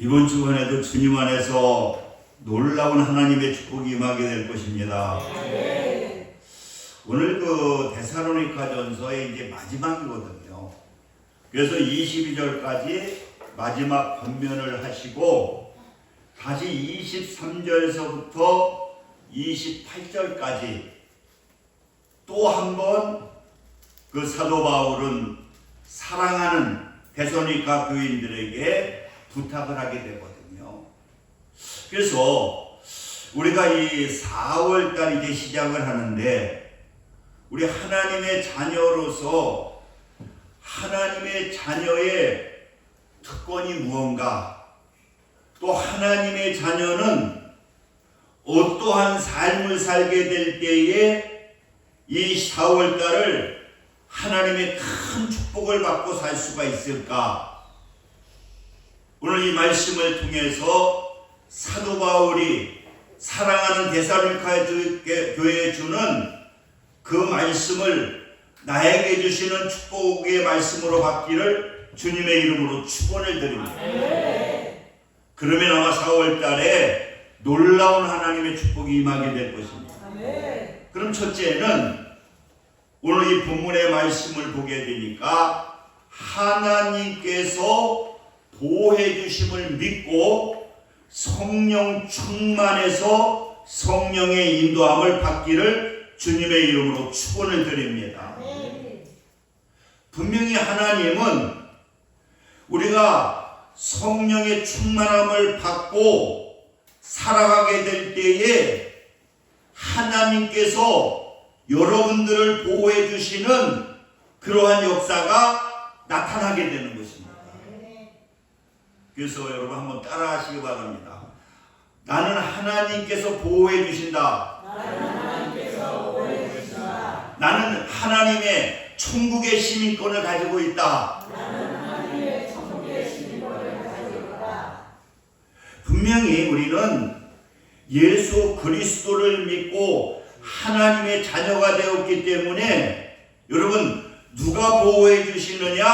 이번 주간에도 주님 안에서 놀라운 하나님의 축복이 임하게 될 것입니다. 네. 오늘 그 데살로니가전서의 이제 마지막이거든요. 그래서 22절까지 마지막 권면을 하시고 다시 23절서부터 28절까지 또 한 번 그 사도 바울은 사랑하는 데살로니가 교인들에게 부탁을 하게 되거든요. 그래서 우리가 이 4월달 이제 시작을 하는데 우리 하나님의 자녀로서 하나님의 자녀의 특권이 무언가, 또 하나님의 자녀는 어떠한 삶을 살게 될 때에 이 4월달을 하나님의 큰 축복을 받고 살 수가 있을까? 오늘 이 말씀을 통해서 사도 바울이 사랑하는 데살로니가 교회에 주는 그 말씀을 나에게 주시는 축복의 말씀으로 받기를 주님의 이름으로 축원을 드립니다. 그러면 아마 4월달에 놀라운 하나님의 축복이 임하게 될 것입니다. 그럼 첫째는 오늘 이 본문의 말씀을 보게 되니까 하나님께서 보호해 주심을 믿고 성령 충만해서 성령의 인도함을 받기를 주님의 이름으로 축원을 드립니다. 분명히 하나님은 우리가 성령의 충만함을 받고 살아가게 될 때에 하나님께서 여러분들을 보호해 주시는 그러한 역사가 나타나게 되는 것입니다. 그래서 여러분 한번 따라 하시기 바랍니다. 나는 하나님께서 보호해 주신다. 나는 하나님의 천국의 시민권을 가지고 있다. 분명히 우리는 예수 그리스도를 믿고 하나님의 자녀가 되었기 때문에 여러분 누가 보호해 주시느냐?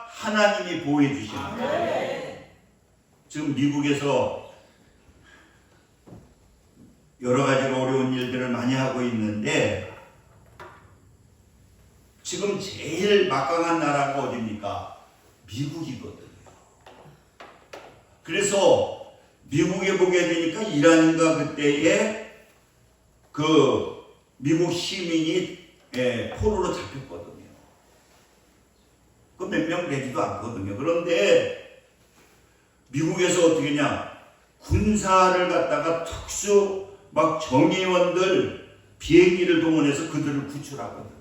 하나님이 보호해 주십니다. 지금 미국에서 여러 가지로 어려운 일들을 많이 하고 있는데 지금 제일 막강한 나라가 어디입니까? 미국이거든요. 그래서 미국에 보게 되니까 이란인가 그때에 그 미국 시민이 포로로 잡혔거든요. 그 몇 명 되지도 않거든요. 그런데 미국에서 어떻게 했냐? 군사를 갖다가 특수 막 정의원들 비행기를 동원해서 그들을 구출하거든요.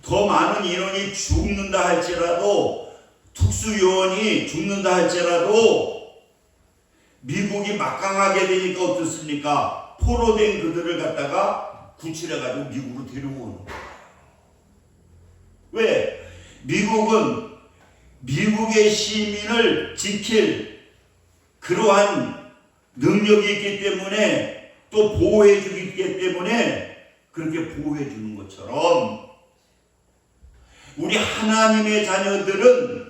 더 많은 인원이 죽는다 할지라도 특수요원이 죽는다 할지라도 미국이 막강하게 되니까 어떻습니까? 포로된 그들을 갖다가 구출해가지고 미국으로 데려오는 거예요. 왜? 미국은 미국의 시민을 지킬 그러한 능력이 있기 때문에 또 보호해 주기 때문에 그렇게 보호해 주는 것처럼 우리 하나님의 자녀들은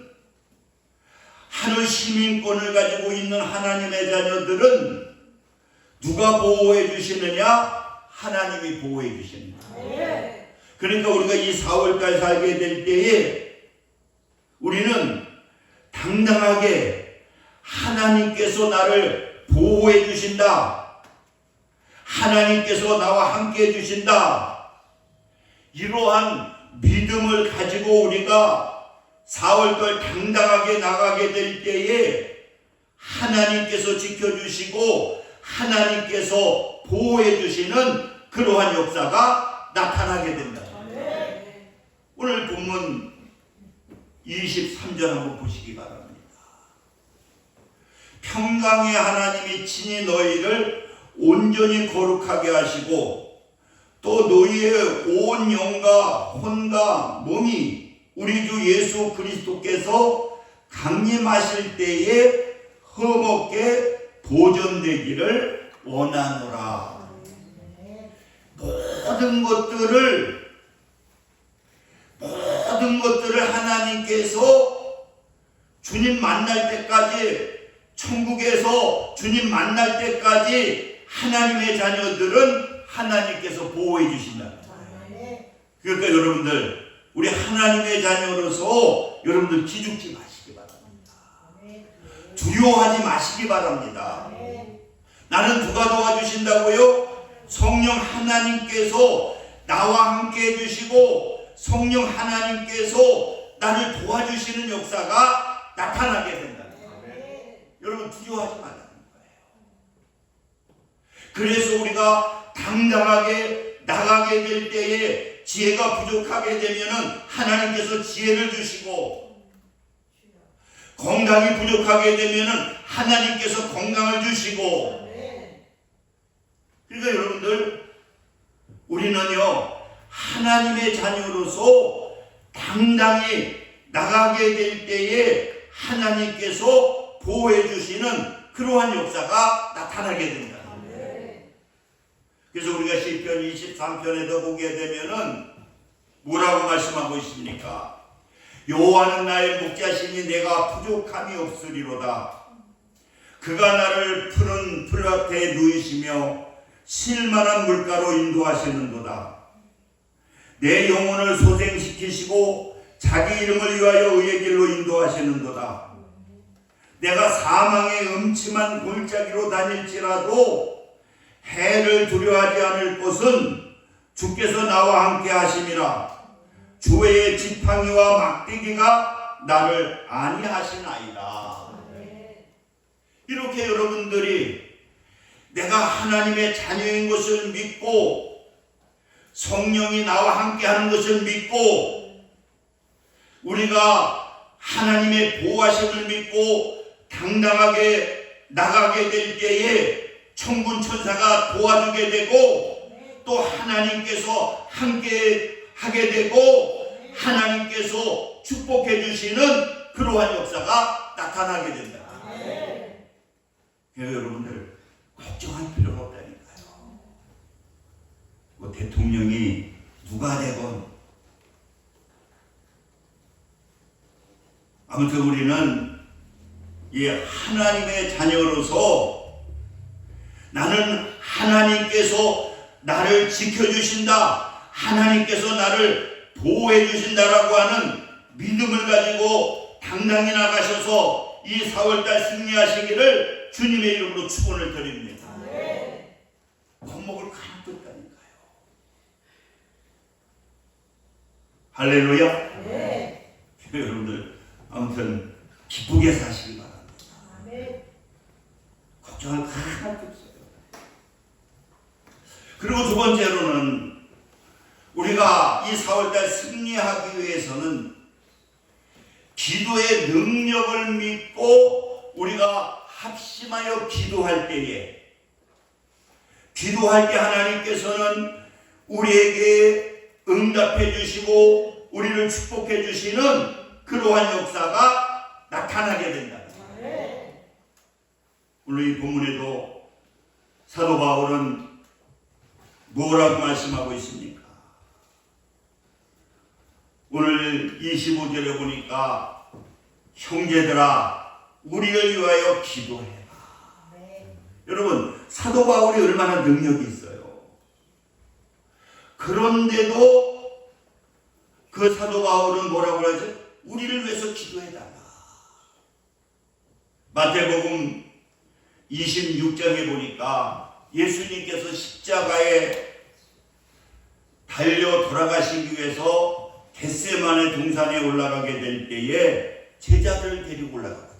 하늘 시민권을 가지고 있는 하나님의 자녀들은 누가 보호해 주시느냐? 하나님이 보호해 주십니다. 그러니까 우리가 이 4월달 살게 될 때에 우리는 당당하게 하나님께서 나를 보호해 주신다. 하나님께서 나와 함께 해 주신다. 이러한 믿음을 가지고 우리가 4월달 당당하게 나가게 될 때에 하나님께서 지켜주시고 하나님께서 보호해 주시는 그러한 역사가 나타나게 된다. 오늘 본문 23절 한번 보시기 바랍니다. 평강의 하나님이 친히 너희를 온전히 거룩하게 하시고 또 너희의 온 영과 혼과 몸이 우리 주 예수 그리스도께서 강림하실 때에 흠없게 보존되기를 원하노라. 모든 것들을 하나님께서 주님 만날 때까지, 천국에서 주님 만날 때까지 하나님의 자녀들은 하나님께서 보호해 주신다. 그러니까 여러분들, 우리 하나님의 자녀로서 여러분들 기죽지 마시기 바랍니다. 두려워하지 마시기 바랍니다. 나는 누가 도와주신다고요? 성령 하나님께서 나와 함께 해주시고 성령 하나님께서 나를 도와주시는 역사가 나타나게 된다. 여러분, 두려워하지 말라는 거예요. 그래서 우리가 당당하게 나가게 될 때에 지혜가 부족하게 되면은 하나님께서 지혜를 주시고, 건강이 부족하게 되면은 하나님께서 건강을 주시고. 그러니까 여러분들, 우리는요 하나님의 자녀로서 당당히 나가게 될 때에 하나님께서 보호해 주시는 그러한 역사가 나타나게 된다. 그래서 우리가 시편 23편에도 보게 되면은 뭐라고 말씀하고 있습니까? 여호와는 나의 목자시니 내가 부족함이 없으리로다. 그가 나를 푸른 풀밭에 누이시며 쉴만한 물가로 인도하시는도다. 내 영혼을 소생시키시고 자기 이름을 위하여 의의 길로 인도하시는도다. 내가 사망의 음침한 골짜기로 다닐지라도 해를 두려워하지 않을 것은 주께서 나와 함께 하심이라. 주의 지팡이와 막대기가 나를 안위하시나이다. 이렇게 여러분들이 내가 하나님의 자녀인 것을 믿고 성령이 나와 함께 하는 것을 믿고 우리가 하나님의 보호하심을 믿고 당당하게 나가게 될 때에 천군 천사가 도와주게 되고 또 하나님께서 함께 하게 되고 하나님께서 축복해 주시는 그러한 역사가 나타나게 된다. 그래서 여러분들 걱정할 필요가 없다니까요. 뭐 대통령이 누가 되건 아무튼 우리는 이 하나님의 자녀로서 나는 하나님께서 나를 지켜주신다, 하나님께서 나를 보호해 주신다라고 하는 믿음을 가지고 당당히 나가셔서 이 4월달 승리하시기를 주님의 이름으로 축원을 드립니다. 겁먹을 가는 뜻다니까요. 할렐루야. 여러분들 아무튼 기쁘게 사시기 바랍니다. 걱정할 하나도 없어요. 그리고 두 번째로는 우리가 이 4월달 승리하기 위해서는 기도의 능력을 믿고 우리가 합심하여 기도할 때에 기도할 때 하나님께서는 우리에게 응답해 주시고 우리를 축복해 주시는 그러한 역사가 나타나게 된다. 오늘 이 본문에도 사도 바울은 뭐라고 말씀하고 있습니까? 오늘 25절에 보니까 형제들아 우리를 위하여 기도해라. 여러분 사도 바울이 얼마나 능력이 있어요. 그런데도 그 사도 바울은 뭐라고 하죠? 우리를 위해서 기도해달라. 마태복음 26장에 보니까 예수님께서 십자가에 달려 돌아가시기 위해서 겟세마네 동산에 올라가게 될 때에 제자들을 데리고 올라갔거든요.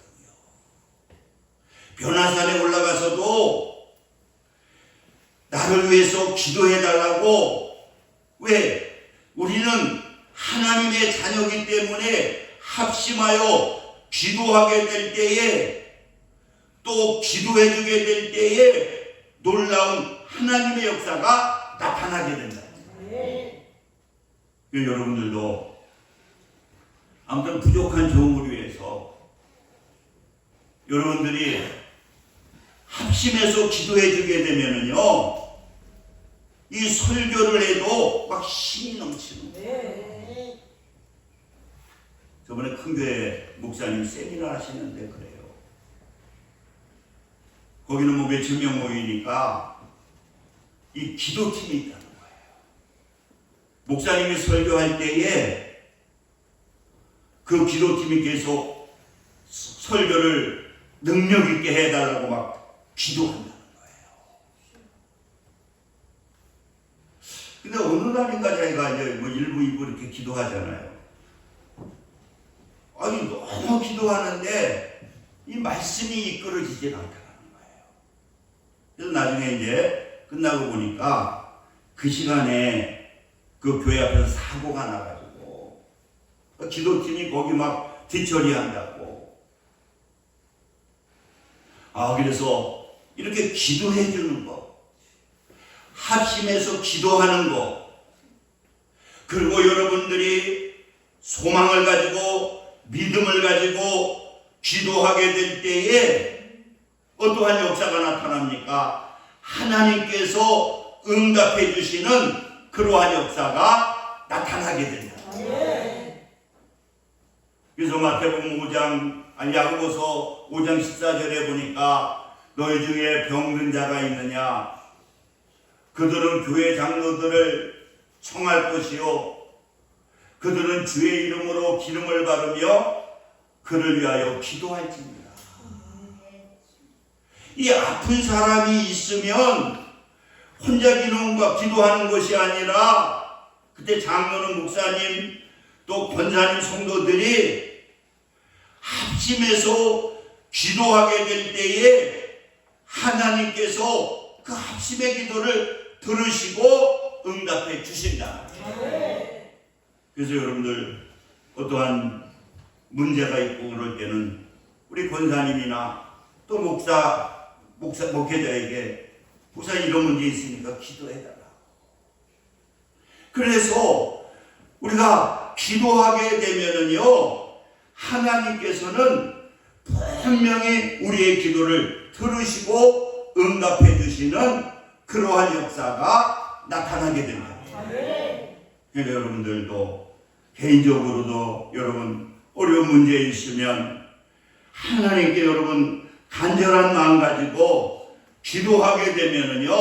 변화산에 올라가서도 나를 위해서 기도해달라고. 왜? 우리는 하나님의 자녀이기 때문에 합심하여 기도하게 될 때에 또 기도해주게 될 때에 놀라운 하나님의 역사가 나타나게 된다. 여러분들도 아무튼 부족한 종을 위해서 여러분들이 합심해서 기도해주게 되면은요 이 설교를 해도 막 힘이 넘치는 거예요. 저번에 큰 교회 목사님 세미나 하시는데 그래요. 거기는 뭐 몇천 명 모이니까 이 기도팀이 있다는 거예요. 목사님이 설교할 때에 그 기도팀이 계속 설교를 능력 있게 해달라고 막 기도한다는 거예요. 근데 어느 날인가 저희가 이제 뭐 1부, 2부 이렇게 기도하잖아요. 아니, 너무 기도하는데 이 말씀이 이끌어지질 않더라는 거예요. 그래서 나중에 이제 끝나고 보니까 그 시간에 그 교회 앞에서 사고가 나가지고 기도팀이 거기 막 뒤처리한다고. 그래서 이렇게 기도해 주는 거, 합심해서 기도하는 거, 그리고 여러분들이 소망을 가지고 믿음을 가지고 기도하게 될 때에 어떠한 역사가 나타납니까? 하나님께서 응답해 주시는 그러한 역사가 나타나게 된다. 그래서 마태복음 5장, 야고보서 5장 14절에 보니까 너희 중에 병든 자가 있느냐? 그들은 교회 장로들을 청할 것이요, 그들은 주의 이름으로 기름을 바르며 그를 위하여 기도할지니라. 이 아픈 사람이 있으면 혼자 기도하는 것이 아니라 그때 장로는 목사님 또 권사님 성도들이 합심해서 기도하게 될 때에 하나님께서 그 합심의 기도를 들으시고 응답해 주신다. 그래서 여러분들 어떠한 문제가 있고 그럴 때는 우리 권사님이나 또 목회자에게 목사님 이런 문제 있으니까 기도해달라. 그래서 우리가 기도하게 되면은요, 하나님께서는 분명히 우리의 기도를 들으시고 응답해 주시는 그러한 역사가 나타나게 됩니다. 그러니까 여러분들도 개인적으로도 여러분 어려운 문제 있으면 하나님께 여러분 간절한 마음 가지고 기도하게 되면은요,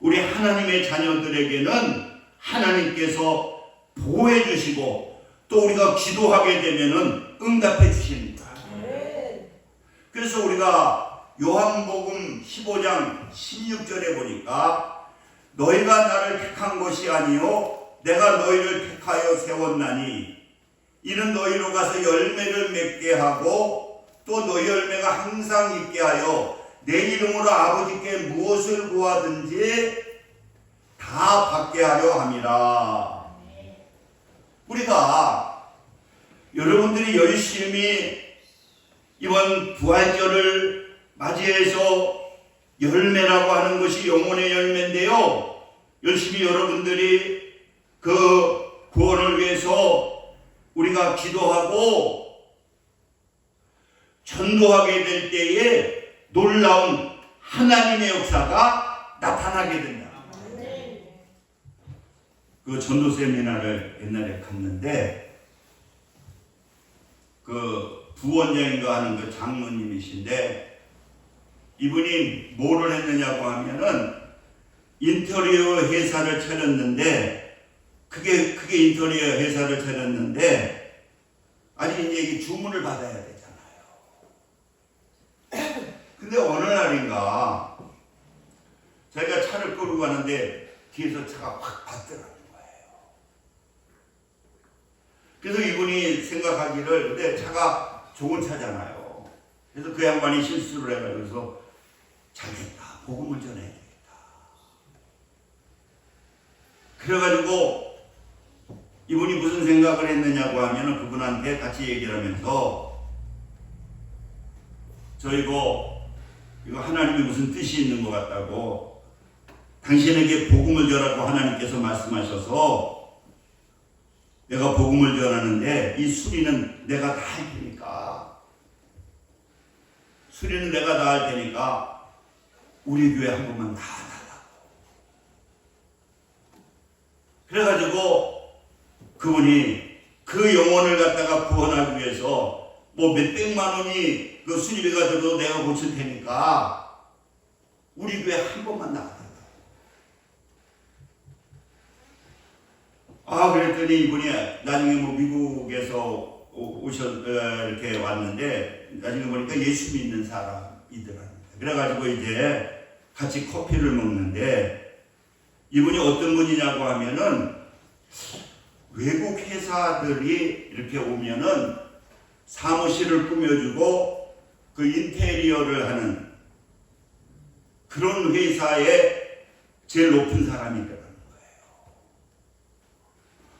우리 하나님의 자녀들에게는 하나님께서 보호해 주시고 또 우리가 기도하게 되면은 응답해 주십니다. 그래서 우리가 요한복음 15장 16절에 보니까 너희가 나를 택한 것이 아니요 내가 너희를 택하여 세웠나니 이는 너희로 가서 열매를 맺게 하고 또 너희 열매가 항상 있게 하여 내 이름으로 아버지께 무엇을 구하든지 다 받게 하려 함이라. 우리가 여러분들이 열심히 이번 부활절을 맞이해서 열매라고 하는 것이 영혼의 열매인데요, 열심히 여러분들이 그 구원을 위해서 우리가 기도하고 전도하게 될 때에 놀라운 하나님의 역사가 나타나게 된다. 그 전도 세미나를 옛날에 갔는데 그 부원장인가 하는 그 장로님이신데 이분이 뭐를 했느냐고 하면은 인테리어 회사를 차렸는데 그게 인테리어 회사를 차렸는데 아니 이제 이게 주문을 받아야 되잖아요. 근데 어느 날인가 자기가 차를 끌고 가는데 뒤에서 차가 확 받더라는 거예요. 그래서 이분이 생각하기를 근데 차가 좋은 차잖아요. 그래서 그 양반이 실수를 해가지고 잘됐다, 복음을 전해야 되겠다. 그래가지고 이분이 무슨 생각을 했느냐고 하면은 그분한테 같이 얘기를 하면서 저 이거 하나님이 무슨 뜻이 있는 것 같다고, 당신에게 복음을 전하라고 하나님께서 말씀하셔서 내가 복음을 전하는데 이 수리는 내가 다 할 테니까, 수리는 내가 다 할 테니까 우리 교회 한 번만 다 달라고. 그래가지고 그분이 그 영혼을 갖다가 구원하기 위해서 뭐 몇백만 원이 그 수리비가 들어도 내가 고칠 테니까 우리 교회 한 번만 나가달라. 그랬더니 이분이 나중에 뭐 미국에서 이렇게 왔는데 나중에 보니까 예수 믿는 사람이더랍니다. 그래가지고 이제 같이 커피를 먹는데 이분이 어떤 분이냐고 하면은 외국 회사들이 이렇게 오면은 사무실을 꾸며주고 그 인테리어를 하는 그런 회사의 제일 높은 사람이더라고요.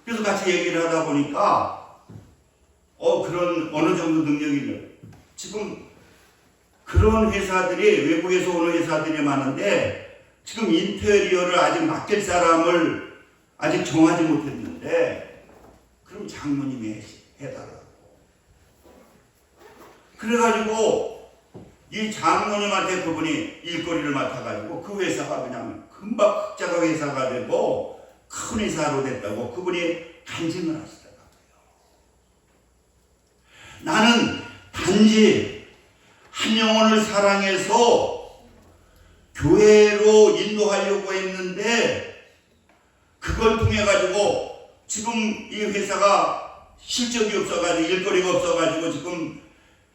그래서 같이 얘기를 하다 보니까 그런 어느 정도 능력이 있는 지금 그런 회사들이 외국에서 오는 회사들이 많은데 지금 인테리어를 아직 맡길 사람을 아직 정하지 못했는데 그럼 장모님이 해달라고. 그래가지고 이 장모님한테 그분이 일거리를 맡아가지고 그 회사가 그냥 금방 흑자가 회사가 되고 큰 회사로 됐다고 그분이 간증을 하시더라고요. 나는 단지 한 영혼을 사랑해서 교회로 인도하려고 했는데 그걸 통해 가지고 지금 이 회사가 실적이 없어가지고 일거리가 없어가지고 지금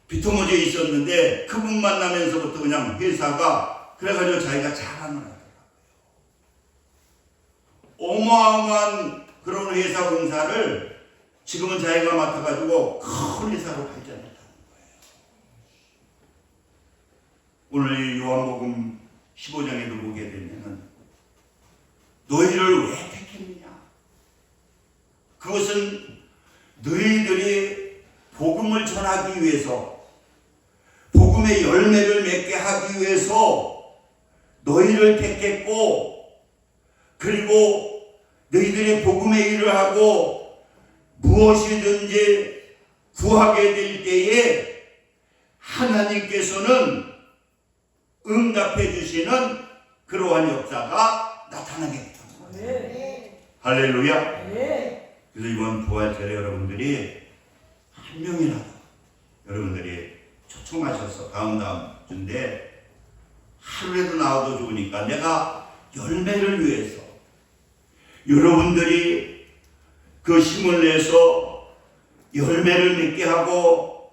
비터머져 있었는데 그분 만나면서부터 그냥 회사가 그래가지고 자기가 잘하는 거예요. 어마어마한 그런 회사 공사를 지금은 자기가 맡아가지고 큰 회사로 발전했다는 거예요. 오늘 요한복음 15장에도 보게 되면은 너희를 왜 택했느냐? 그것은 너희들이 복음을 전하기 위해서 복음의 열매를 맺게 하기 위해서 너희를 택했고 그리고 너희들이 복음의 일을 하고 무엇이든지 구하게 될 때에 하나님께서는 응답해 주시는 그러한 역사가 나타나게 됩니다. 네. 할렐루야. 네. 그래서 이번 부활절에 여러분들이 한 명이라도 여러분들이 초청하셔서 다음 주인데 하루라도 나와도 좋으니까 내가 열매를 위해서 여러분들이 그 힘을 내서 열매를 맺게 하고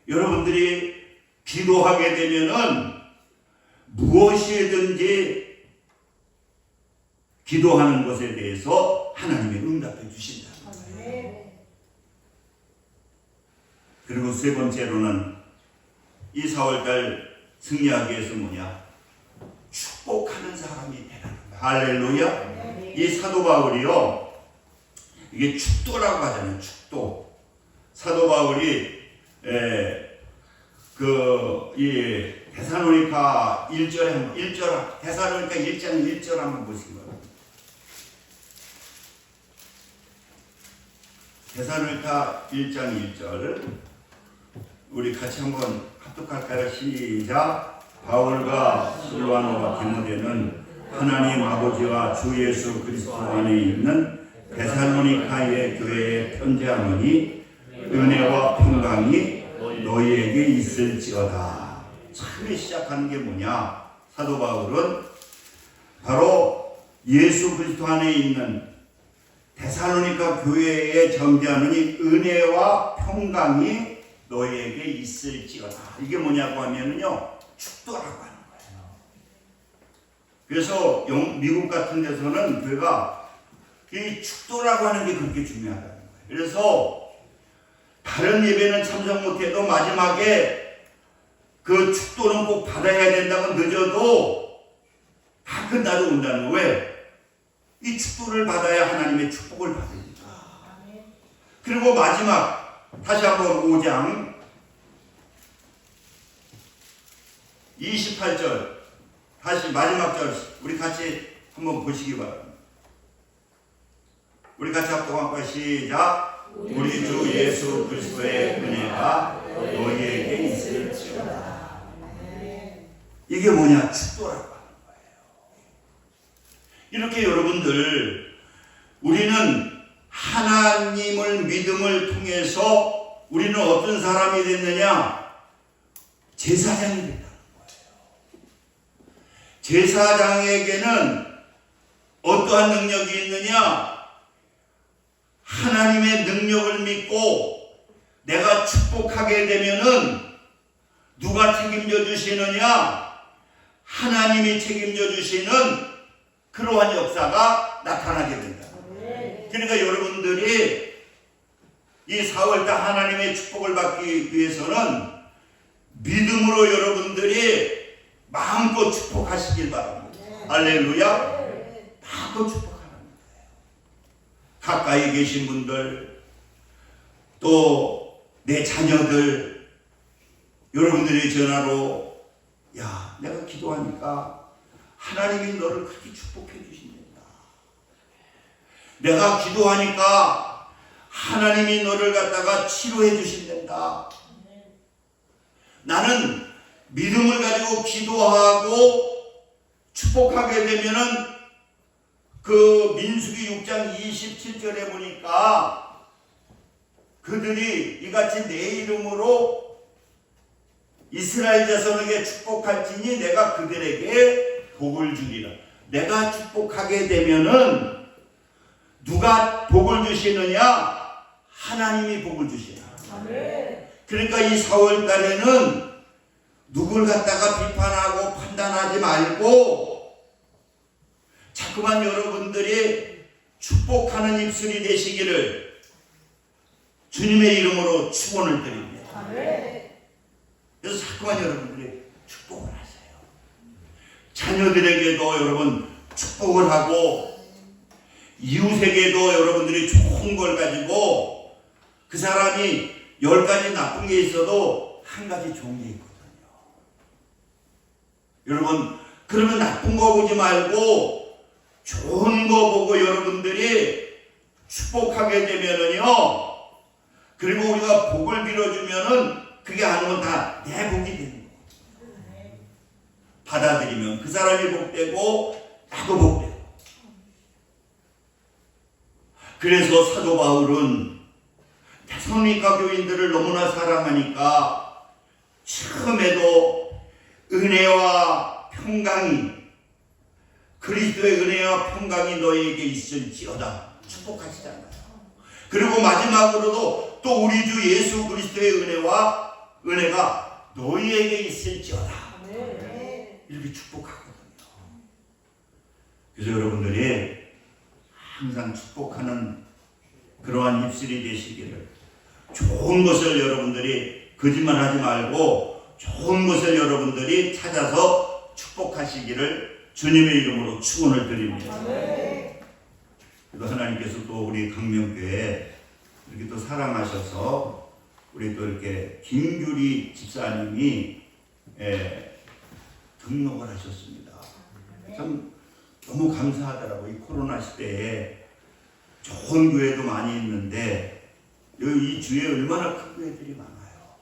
여러분들이 기도하게 되면은 무엇이든지 기도하는 것에 대해서 하나님이 응답해 주신다. 그리고 세 번째로는 이 4월달 승리하기 위해서 뭐냐? 축복하는 사람이 되라는 거야. 할렐루야. 이 사도 바울이요, 이게 축도라고 하잖아요. 축도. 사도 바울이 이 데살로니가 1절 데살로니가 1장 1절 한번 보시기 바랍니다. 데살로니가 1장 1절 우리 같이 한번 합독할까요? 시작. 바울과 실와노와 디모데는 하나님 아버지와 주 예수 그리스도 안에 있는 데살로니가의 교회에 편지하노니 은혜와 평강이 너희에게 있을지어다. 처음에 시작하는 게 뭐냐? 사도 바울은 바로 예수 그리스도 안에 있는 데살로니가 교회에 정죄하노니 은혜와 평강이 너희에게 있을지어다. 이게 뭐냐고 하면요, 축도라고 하는 거예요. 그래서 미국 같은 데서는 교회가 이 축도라고 하는 게 그렇게 중요하다는 거예요. 그래서 다른 예배는 참석 못해도 마지막에 그 축도는 꼭 받아야 된다고 늦어도 다 끝나도 온다는 거예요. 왜? 이 축도를 받아야 하나님의 축복을 받으니까. 그리고 마지막 다시 한번 5장 28절 다시 마지막 절 우리 같이 한번 보시기 바랍니다. 우리 같이 합독한 시작. 우리 주 예수 그리스도의 은혜가 너희에게 있을지어다. 이게 뭐냐? 축도라고 하는 거예요. 이렇게 여러분들 우리는 하나님을 믿음을 통해서 우리는 어떤 사람이 됐느냐? 제사장이 됐다는 거예요. 제사장에게는 어떠한 능력이 있느냐? 하나님의 능력을 믿고 내가 축복하게 되면은 누가 책임져 주시느냐? 하나님이 책임져 주시는 그러한 역사가 나타나게 된다. 그러니까 여러분들이 이 4월달 하나님의 축복을 받기 위해서는 믿음으로 여러분들이 마음껏 축복하시길 바랍니다. 할렐루야. 마음껏 축복하는 거예요. 가까이 계신 분들, 또 내 자녀들, 여러분들이 전화로 야, 내가 기도하니까 하나님이 너를 그렇게 축복해 주신단다. 내가 기도하니까 하나님이 너를 갖다가 치료해 주신단다. 나는 믿음을 가지고 기도하고 축복하게 되면은 그 민수기 6장 27절에 보니까 그들이 이같이 내 이름으로 이스라엘 자손에게 축복할지니 내가 그들에게 복을 주리라. 내가 축복하게 되면은 누가 복을 주시느냐? 하나님이 복을 주시라. 그러니까 이 4월 달에는 누굴 갖다가 비판하고 판단하지 말고 자꾸만 여러분들이 축복하는 입술이 되시기를 주님의 이름으로 축원을 드립니다. 그래서 자꾸만 여러분들이 축복을 하세요. 자녀들에게도 여러분 축복을 하고 이웃에게도 여러분들이 좋은 걸 가지고 그 사람이 10가지 나쁜 게 있어도 한 가지 좋은 게 있거든요. 여러분 그러면 나쁜 거 보지 말고 좋은 거 보고 여러분들이 축복하게 되면은요, 그리고 우리가 복을 빌어주면은 그게 아니면 다 내 복이 되는 거예요. 받아들이면 그 사람이 복되고 나도 복되고. 그래서 사도 바울은 데살로니가 교인들을 너무나 사랑하니까 처음에도 은혜와 평강이, 그리스도의 은혜와 평강이 너희에게 있을지어다 축복하시잖아요. 그리고 마지막으로도 또 우리 주 예수 그리스도의 은혜가 너희에게 있을지어다 이렇게 축복하거든요. 그래서 여러분들이 항상 축복하는 그러한 입술이 되시기를, 좋은 것을 여러분들이 거짓말하지 말고 좋은 것을 여러분들이 찾아서 축복하시기를 주님의 이름으로 축원을 드립니다. 그래서 하나님께서 또 우리 강명교회 이렇게 또 사랑하셔서 우리 또 이렇게 김규리 집사님이 등록을 하셨습니다. 참 너무 감사하더라고요. 이 코로나 시대에 좋은 교회도 많이 있는데 이 주에 얼마나 큰 교회들이 많아요.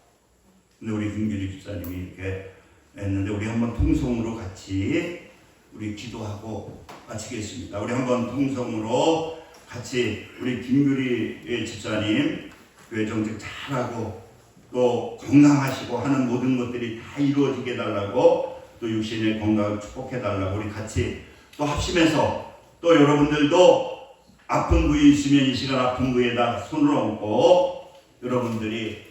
근데 우리 김규리 집사님이 이렇게 했는데 우리 한번 통성으로 같이 우리 기도하고 마치겠습니다. 우리 한번 통성으로 같이 우리 김규리 집사님 교회 정책 잘하고 또 건강하시고 하는 모든 것들이 다 이루어지게 해달라고, 또 육신의 건강을 축복해 달라고 우리 같이 또 합심해서, 또 여러분들도 아픈 부위 있으면 이 시간 아픈 부위에다 손을 얹고 여러분들이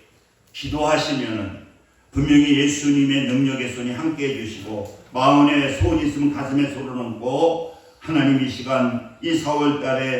기도하시면은 분명히 예수님의 능력의 손이 함께 해주시고, 마음에 소원이 있으면 가슴에 손을 얹고 하나님 이 시간 이 4월 달에